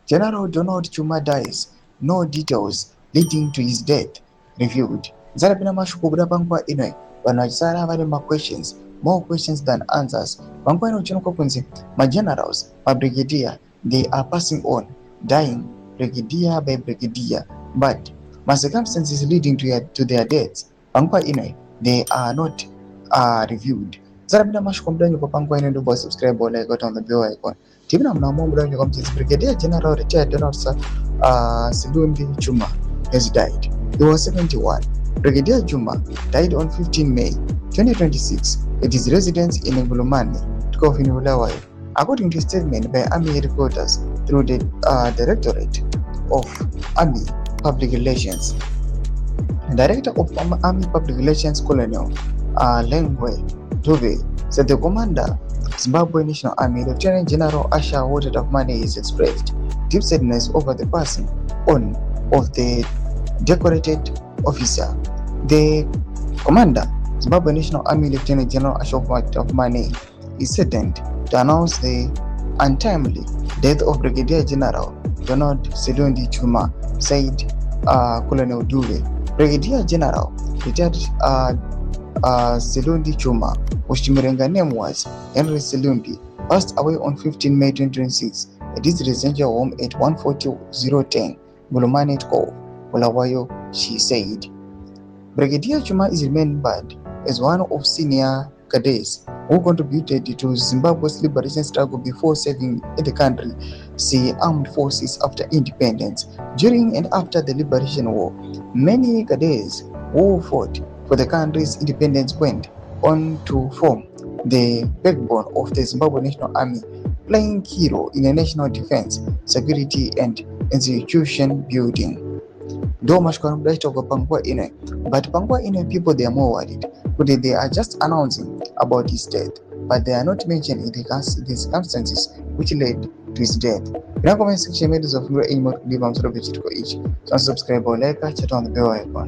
General Donald Tshuma dies. No details leading to his death revealed. Zarapina mashukubura pangwa inwe. Vanachisara vari questions. More questions than answers. Pangwa ino chinoka kunzi. My generals, my brigadier, they are passing on, dying brigadier by brigadier. But my circumstances leading to their deaths, pangwa inwe, they are not reviewed. Zarapina mashukubura nyuko pangwa ino ndubo subscribe or like on the bell icon. Tibina mnamombula nyuko mtizi Brigadier General retired Donald Silundi Tshuma has died. He was 71. Brigadier Tshuma died on 15 May 2026 at his residence in Ngulumane, Tukofini Bulawayo, according to a statement by Army headquarters through the Directorate of Army Public Relations. Director of Army Public Relations Colonel Lengwe Dube said the commander, Zimbabwe National Army Lieutenant General Asha Water of Money has expressed deep sadness over the passing on of the decorated officer. The commander, Zimbabwe National Army Lieutenant General Asha Water of Money, is saddened to announce the untimely death of Brigadier General Donald Silundi Tshuma, said Colonel Dube. Brigadier General retired Silundi Tshuma, whose Chimurenga name was Henry Silundi, passed away on 15 May 2026 at his residential home at 140-010 Ngulumane Cove, Bulawayo, she said. Brigadier Tshuma is remembered as one of senior cadets who contributed to Zimbabwe's liberation struggle before serving in the country's armed forces after independence. During and after the Liberation War, many cadets who fought for the country's independence went on to form the backbone of the Zimbabwe National Army, playing key role in the national defense, security, and institution building. Though much corruption over Pangwa Ine, but Pangwa Ine people, they are more worried. But they are just announcing about his death, but they are not mentioning the circumstances which led to his death. In the comment section, of your email to leave each. So subscribe or like, chat on the bell icon.